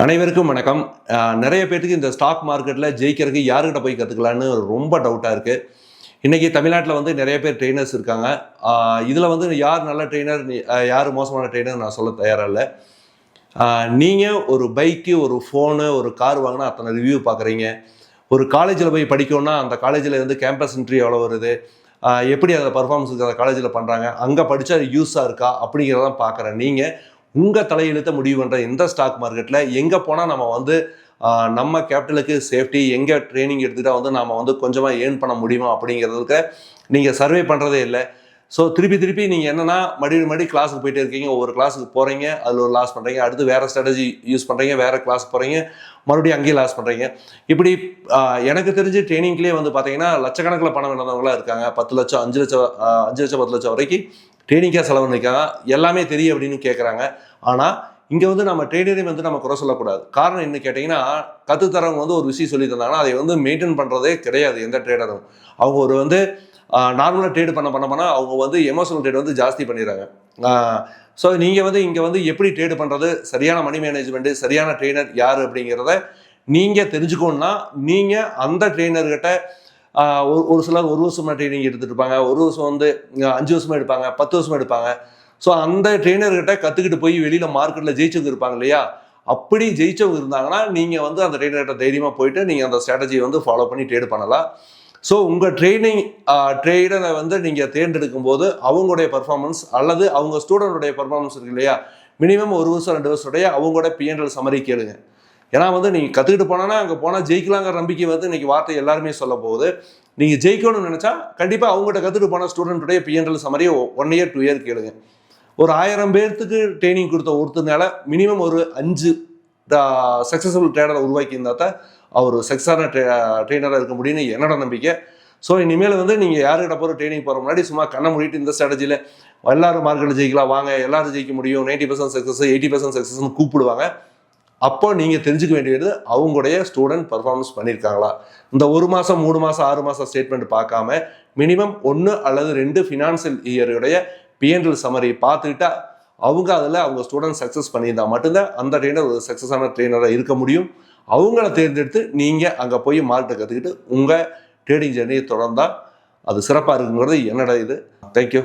அனைவருக்கும் வணக்கம். நிறைய பேருக்கு இந்த ஸ்டாக் மார்க்கெட்டில் ஜெயிக்கிறதுக்கு யாருக்கிட்ட போய் கற்றுக்கலான்னு ரொம்ப டவுட்டாக இருக்குது. இன்றைக்கி தமிழ்நாட்டில் வந்து நிறைய பேர் ட்ரெயினர்ஸ் இருக்காங்க. இதில் வந்து யார் நல்ல ட்ரெயினர், யார் மோசமான ட்ரெயினர் நான் சொல்ல தயாராக இல்லை. நீங்கள் ஒரு பைக்கு, ஒரு ஃபோனு, ஒரு கார் வாங்கினா அத்தனை ரிவ்யூ பார்க்குறீங்க. ஒரு காலேஜில் போய் படிக்கணும்னா அந்த காலேஜில் வந்து கேம்பஸ் இன்ட்ரி எவ்வளோ வருது, எப்படி அதை பர்ஃபார்மன்ஸ் அந்த காலேஜில் பண்ணுறாங்க, அங்கே படித்தா யூஸாக இருக்கா அப்படிங்கிறதான் பார்க்குறேன். நீங்கள் உங்கள் தலையெழுத்த முடிவு பண்ணுற எந்த ஸ்டாக் மார்க்கெட்டில் எங்கே போனால் நம்ம வந்து நம்ம கேபிட்டலுக்கு சேஃப்டி, எங்கே ட்ரைனிங் எடுத்துகிட்டா வந்து நம்ம வந்து கொஞ்சமாக ஏர்ன் பண்ண முடியுமா அப்படிங்கிறதுக்கு நீங்கள் சர்வே பண்ணுறதே இல்லை. ஸோ திருப்பி நீங்கள் என்னென்னா மறுபடி கிளாஸுக்கு போயிட்டே இருக்கீங்க. ஒவ்வொரு கிளாஸுக்கு போகிறீங்க, அதில் ஒரு லாஸ் பண்ணுறீங்க, அடுத்து வேறு ஸ்ட்ராட்டஜி யூஸ் பண்ணுறீங்க, வேறு கிளாஸ் போகிறீங்க, மறுபடியும் அங்கேயே லாஸ் பண்ணுறீங்க. இப்படி எனக்கு தெரிஞ்சு ட்ரைனிங்லேயே வந்து பார்த்தீங்கன்னா லட்சக்கணக்கில் பணம் வேண்டவங்களாம் இருக்காங்க. 10 லட்சம் 5 லட்சம் 10 லட்சம் வரைக்கும் ட்ரைனிங்காக செலவு பண்ணியிருக்காங்க. எல்லாமே தெரியும் அப்படின்னு கேட்குறாங்க. ஆனால் இங்கே வந்து நம்ம ட்ரெயினரையும் வந்து நம்ம குறை சொல்லக்கூடாது. காரணம் என்ன கேட்டிங்கன்னா, கற்றுத்தரவங்க வந்து ஒரு விஷயம் சொல்லி தந்தாங்கன்னா அதை வந்து மெயின்டைன் பண்ணுறதே கிடையாது எந்த ட்ரேடரும். அவங்க ஒரு வந்து நார்மலாக ட்ரேடு பண்ண அவங்க வந்து எமோஷனல் ட்ரேட் வந்து ஜாஸ்தி பண்ணிடுறாங்க. ஸோ நீங்கள் வந்து இங்கே வந்து எப்படி ட்ரேடு பண்ணுறது, சரியான மணி மேனேஜ்மெண்ட்டு, சரியான ட்ரெயினர் யார் அப்படிங்கிறத நீங்கள் தெரிஞ்சுக்கணுன்னா நீங்கள் அந்த ட்ரெயினர்கிட்ட ஒரு சிலர் 1 வருஷமாக ட்ரைனிங் எடுத்துகிட்டு இருப்பாங்க, 1 வருஷம் வந்து 5 வருஷமாக எடுப்பாங்க, 10 வருஷமாக எடுப்பாங்க. ஸோ அந்த ட்ரெயினர்கிட்ட கற்றுக்கிட்டு போய் வெளியில் மார்க்கெட்டில் ஜெயிச்சவங்க இருப்பாங்க இல்லையா, அப்படி ஜெயிச்சவங்க இருந்தாங்கன்னா நீங்கள் வந்து அந்த ட்ரெயினர்கிட்ட தைரியமாக போயிட்டு நீங்கள் அந்த ஸ்ட்ராட்டஜியை வந்து ஃபாலோ பண்ணி ட்ரேடு பண்ணலாம். ஸோ உங்கள் ட்ரெயினரை வந்து நீங்கள் தேர்ந்தெடுக்கும் போது அவங்களுடைய பர்ஃபார்மன்ஸ் அல்லது அவங்க ஸ்டூடெண்ட்டுடைய பர்ஃபார்மன்ஸ் இருக்கு இல்லையா, மினிமம் 1 வருஷம் 2 வருஷத்துடைய அவங்களோட பிஎன்எல் சம்மரி கேளுங்க. ஏன்னா வந்து நீங்கள் கற்றுக்கிட்டு போனோன்னா அங்கே போனால் ஜெயிக்கலாங்கிற நம்பிக்கை வந்து இன்றைக்கி வார்த்தை எல்லாருமே சொல்ல போகுது. நீங்கள் ஜெயிக்கணும்னு நினச்சா கண்டிப்பாக அவங்ககிட்ட கற்றுட்டு போன ஸ்டூடெண்ட்டுடைய பிஎன்எல் சம்மரியை 1 இயர் 2 இயர் கேளுங்க. ஒரு 1000 பேர்த்துக்கு ட்ரைனிங் கொடுத்த ஒருத்தனால மினிமம் ஒரு 5 சக்ஸஸ்ஃபுல் ட்ரேடரை உருவாக்கி இருந்தால் தான் அவர் சக்ஸஸான ட்ரெயினராக இருக்க முடியும்னு என்னோட நம்பிக்கை. ஸோ இனிமேல் வந்து நீங்கள் யாருக்கிட்ட போகிற ட்ரைனிங் போகிற முன்னாடி சும்மா கண்ணை மூடிட்டு இந்த ஸ்ட்ராட்டஜியில் எல்லாரும் மார்க்கெட்டில் ஜெயிக்கலாம் வாங்க, எல்லாரும் ஜெயிக்க முடியும், 90% சக்ஸஸ் 80% சக்ஸஸ்ன்னு கூப்பிடுவாங்க. அப்போ நீங்கள் தெரிஞ்சுக்க வேண்டியது அவங்களுடைய ஸ்டூடெண்ட் பர்ஃபார்மன்ஸ் பண்ணியிருக்காங்களா. இந்த 1 மாதம் 3 மாதம் 6 மாதம் ஸ்டேட்மெண்ட் பார்க்காம மினிமம் 1 அல்லது 2 ஃபினான்சியல் இயருடைய பிஎன்எல் சம்மரி பார்த்துக்கிட்டா அவங்க ஸ்டூடெண்ட் சக்ஸஸ் பண்ணியிருந்தால் மட்டும்தான் அந்த ட்ரெயினர் ஒரு சக்ஸஸான ட்ரெயினராக இருக்க முடியும். அவங்கள தேர்ந்தெடுத்து நீங்கள் அங்கே போய் மார்க்கெட்டை கற்றுக்கிட்டு உங்கள் ட்ரேடிங் ஜெர்னியை தொடர்ந்தால் அது சிறப்பாக இருக்குங்கிறது என்னோட இது. தேங்க்யூ.